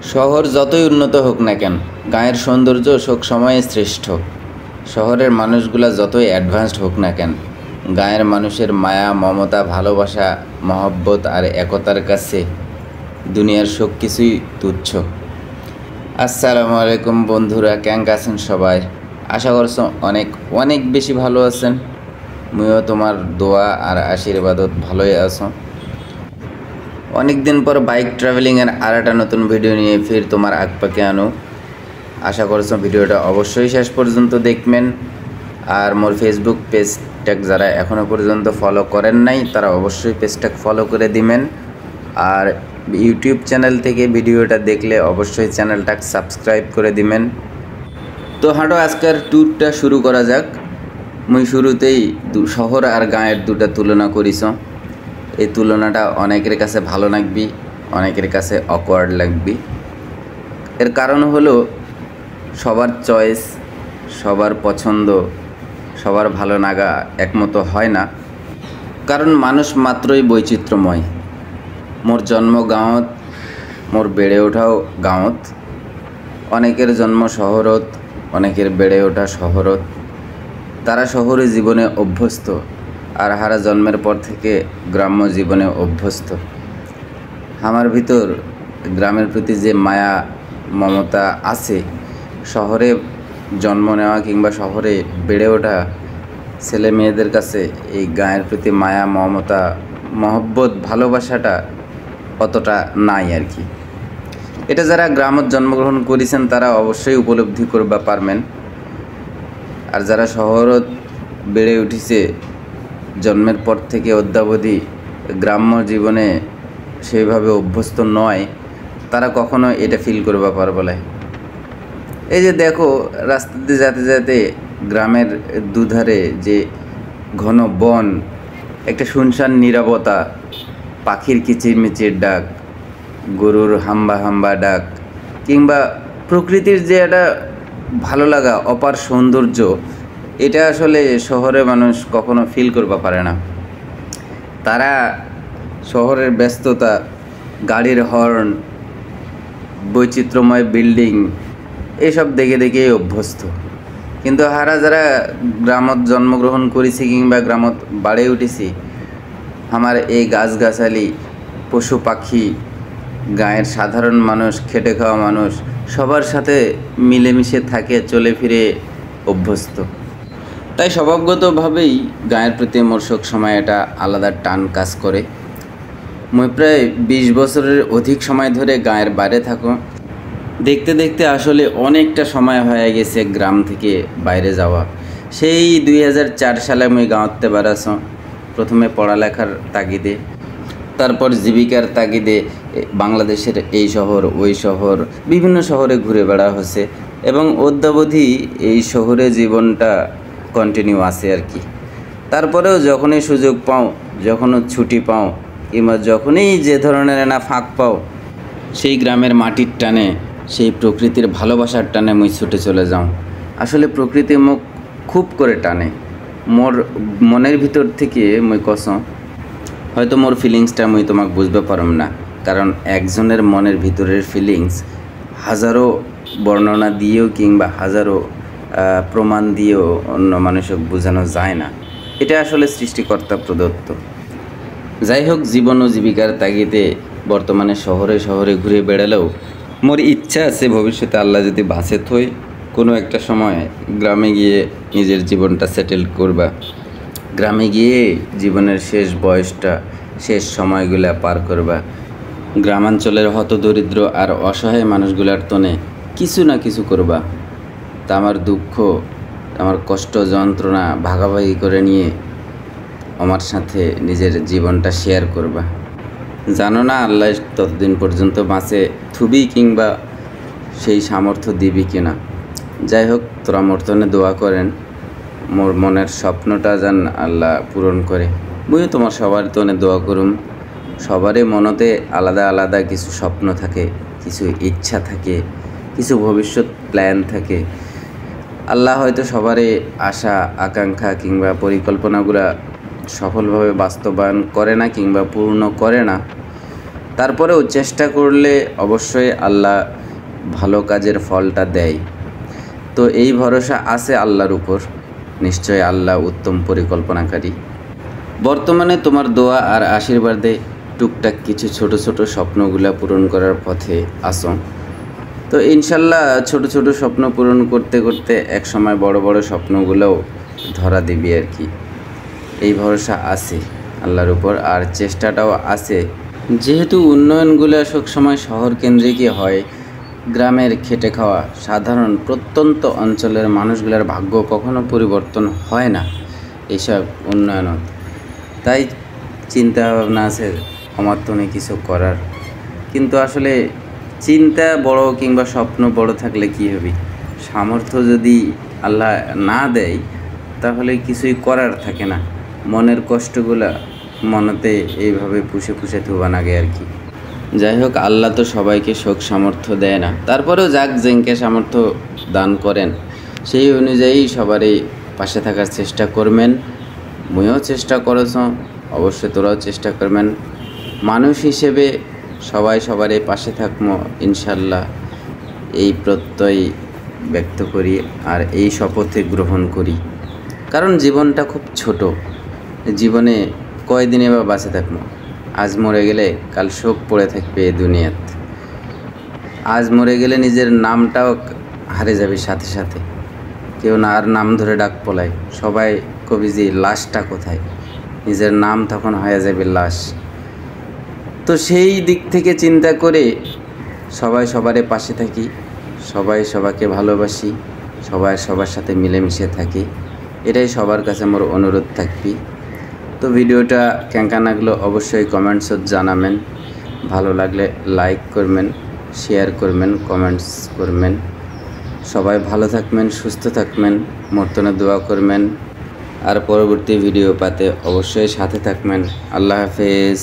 শহর যতই উন্নত হোক না কেন, গাঁয়ের সৌন্দর্য সব সময় শ্রেষ্ঠ। শহরের মানুষগুলা যতই অ্যাডভান্সড হোক না কেন, গাঁয়ের মানুষের মায়া, মমতা, ভালোবাসা, মহব্বত আর একতার কাছে দুনিয়ার সব কিছুই তুচ্ছ। আসসালামু আলাইকুম বন্ধুরা, কেমন আছেন সবাই? আশা করছো অনেক অনেক বেশি ভালো আছেন। মুইও তোমার দোয়া আর আশীর্বাদত ভালোই আছো। অনেক দিন পর বাইক ট্রাভেলিংয়ের আর একটা নতুন ভিডিও নিয়ে ফির তোমার আগপাকে আনো। আশা করছো ভিডিওটা অবশ্যই শেষ পর্যন্ত দেখবেন। আর মোর ফেসবুক পেজটাক যারা এখনও পর্যন্ত ফলো করেন নাই তারা অবশ্যই পেজটাকে ফলো করে দিবেন। আর ইউটিউব চ্যানেল থেকে ভিডিওটা দেখলে অবশ্যই চ্যানেলটাকে সাবস্ক্রাইব করে দিবেন। তো হাঁটো আজকের ট্যুরটা শুরু করা যাক। মুই শুরুতেই শহর আর গাঁয়ের দুটা তুলনা করিস। এই তুলনাটা অনেকের কাছে ভালো লাগবি, অনেকের কাছে অকওয়ার্ড লাগবি। এর কারণ হলো সবার চয়েস, সবার পছন্দ, সবার ভালো লাগা একমতো হয় না। কারণ মানুষ মাত্রই বৈচিত্র্যময়। মোর জন্ম গাঁৱত, মোর বেড়ে ওঠাও গাঁৱত। অনেকের জন্ম শহরত, অনেকের বেড়ে ওঠা শহরত। তারা শহরে জীবনে অভ্যস্ত, আর হারা জন্মের পর থেকে গ্রাম্য জীবনে অভ্যস্ত। আমার ভিতর গ্রামের প্রতি যে মায়া মমতা আছে, শহরে জন্ম নেওয়া কিংবা শহরে বেড়ে ওঠা ছেলে মেয়েদের কাছে এই গাঁয়ের প্রতি মায়া মমতা মহব্বত ভালোবাসাটা অতটা নাই আর কি। এটা যারা গ্রামত জন্মগ্রহণ করেছেন তারা অবশ্যই উপলব্ধি করবা পারবেন। আর যারা শহরত বেড়ে উঠিছে, জন্মের পর থেকে অদ্যাবধি গ্রাম্য জীবনে সেইভাবে অভ্যস্ত নয়, তারা কখনো এটা ফিল করবা পারবে না। এই যে দেখো, রাস্তাতে যেতে যেতে গ্রামের দুধারে যে ঘন বন, একটা শুনশান নীরবতা, পাখির কিচিরমিচির ডাক, গরুর হাম্বা হাম্বা ডাক, কিংবা প্রকৃতির যে একটা ভালো লাগা, অপার সৌন্দর্য, এটা আসলে শহরের মানুষ কখনো ফিল করবা পারে না। তারা শহরের ব্যস্ততা, গাড়ির হর্ন, বৈচিত্র্যময় বিল্ডিং এসব দেখে দেখেই অভ্যস্ত। কিন্তু হারা যারা গ্রামত জন্মগ্রহণ করেছি কিংবা গ্রামত বাড়ে উঠেছি, আমার এই গাছগাছালি, পশু পাখি, গাঁয়ের সাধারণ মানুষ, খেটে খাওয়া মানুষ সবার সাথে মিলেমিশে থাকে, চলে ফিরে অভ্যস্ত। তাই স্বভাবগতভাবেই গাঁয়ের প্রতি মোর সব সময় একটা আলাদা টান কাজ করে। মই প্রায় 20 বছরের অধিক সময় ধরে গাঁয়ের বাইরে থাকো। দেখতে দেখতে আসলে অনেকটা সময় হয়ে গেছে গ্রাম থেকে বাইরে যাওয়া। সেই 2004 সালে আমি গাঁৱতে বাড়াছ। প্রথমে পড়ালেখার তাগিদে, তারপর জীবিকার তাগিদে বাংলাদেশের এই শহর ওই শহর বিভিন্ন শহরে ঘুরে বেড়া হচ্ছে, এবং অদ্যাবধি এই শহরে জীবনটা কন্টিনিউ আছে আর কি। তারপরেও যখনই সুযোগ পাও, যখনও ছুটি পাও, কিংবা যখনই যে ধরনের না ফাঁক পাও, সেই গ্রামের মাটির টানে, সেই প্রকৃতির ভালোবাসার টানে মুই ছুটে চলে যাও। আসলে প্রকৃতি মুখ খুব করে টানে মোর মনের ভিতর থেকে। মুই কসম, হয়তো মোর ফিলিংসটা মুই তোমাকে বুঝতে পারম না, কারণ একজনের মনের ভিতরের ফিলিংস হাজারো বর্ণনা দিয়েও কিংবা হাজারো প্রমাণ দিয়েও অন্য মানুষকে বোঝানো যায় না। এটা আসলে সৃষ্টিকর্তা প্রদত্ত। যাই হোক, জীবন ও জীবিকার তাগিদে বর্তমানে শহরে শহরে ঘুরে বেড়ালেও মোর ইচ্ছা আছে ভবিষ্যতে আল্লাহ যদি বাঁচে থই, কোনো একটা সময় গ্রামে গিয়ে নিজের জীবনটা সেটেল করবা। গ্রামে গিয়ে জীবনের শেষ বয়সটা, শেষ সময়গুলা পার করবা। গ্রামাঞ্চলের হতদরিদ্র আর অসহায় মানুষগুলার তনে কিছু না কিছু করবা। তা আমার দুঃখ, আমার কষ্ট যন্ত্রণা ভাগাভাগি করে নিয়ে আমার সাথে নিজের জীবনটা শেয়ার করবা। জানো না আল্লাহ ততদিন পর্যন্ত বাঁচে থুবি কিংবা সেই সামর্থ্য দিবি কিনা। যাই হোক, তোরা মোর তনে দোয়া করেন, মোর মনের স্বপ্নটা যেন আল্লাহ পূরণ করে। মুইও তোমার সবার তনে দোয়া করুম। সবারই মনতে আলাদা আলাদা কিছু স্বপ্ন থাকে, কিছু ইচ্ছা থাকে, কিছু ভবিষ্যৎ প্ল্যান থাকে। আল্লাহ হয়তো সবারই আশা আকাঙ্ক্ষা কিংবা পরিকল্পনাগুলো সফলভাবে বাস্তবায়ন করে না কিংবা পূর্ণ করে না। তারপরেও চেষ্টা করলে অবশ্যই আল্লাহ ভালো কাজের ফলটা দেয়। তো এই ভরসা আছে আল্লাহর উপর, নিশ্চয় আল্লাহ উত্তম পরিকল্পনাকারী। বর্তমানে তোমার দোয়া আর আশীর্বাদে টুকটাক কিছু ছোট ছোট স্বপ্নগুলা পূরণ করার পথে আসো। তো ইনশাল্লাহ ছোট ছোট স্বপ্ন পূরণ করতে করতে এক সময় বড় বড় স্বপ্নগুলোও ধরা দিবি আর কি। এই ভরসা আছে আল্লাহর উপর, আর চেষ্টাটাও আছে। যেহেতু উন্নয়নগুলো সবসময় শহর কেন্দ্রিকই হয়, গ্রামের খেটে খাওয়া সাধারণ প্রত্যন্ত অঞ্চলের মানুষগুলোর ভাগ্য কখনো পরিবর্তন হয় না এইসব উন্নয়নত। তাই চিন্তা ভাবনা আছে অমাত্যনে কিছু করার, কিন্তু আসলে চিন্তা বড় কিংবা স্বপ্ন বড় থাকলে কী হবে, সামর্থ্য যদি আল্লাহ না দেয় তাহলে কিছুই করার থাকে না। মনের কষ্টগুলা মনতে এইভাবে পুষে পুষে থুবা নাগে আর কি। যাই হোক, আল্লাহ তো সবাইকে শোক সামর্থ্য দেয় না, তারপরেও যাক জেনকে সামর্থ্য দান করেন সেই অনুযায়ী সবারই পাশে থাকার চেষ্টা করবেন। মুইও চেষ্টা করেছ, অবশ্যই তোরাও চেষ্টা করবেন। মানুষ হিসেবে সবাই সবারই পাশে থাকবো ইনশাল্লাহ, এই প্রত্যয় ব্যক্ত করি আর এই শপথে গ্রহণ করি। কারণ জীবনটা খুব ছোট, জীবনে কয়দিনে বা বাঁচে থাকবো। আজ মরে গেলে কাল শোক পড়ে থাকবে এই দুনিয়াত। আজ মরে গেলে নিজের নামটাও হারে যাবে সাথে সাথে, কেউ না আর নাম ধরে ডাক পলায়। সবাই কবি যে লাশটা কোথায়, নিজের নাম তখন হয়ে যাবে লাশ। তো সেই দিক থেকে চিন্তা করে সবাই সবারে পাশে থাকি, সবাই সবাইকে ভালোবাসি, সবাই সবার সাথে মিলেমিশে থাকি, এটাই সবার কাছে আমার অনুরোধ থাকবি। তো ভিডিওটা কেমন লাগলো অবশ্যই কমেন্টসত জানাবেন। ভালো লাগলে লাইক করবেন, শেয়ার করবেন, কমেন্টস করবেন। সবাই ভালো থাকবেন, সুস্থ থাকবেন, মর্তনে দোয়া করবেন। আর পরবর্তী ভিডিও পাতে অবশ্যই সাথে থাকবেন। আল্লাহ হাফেজ।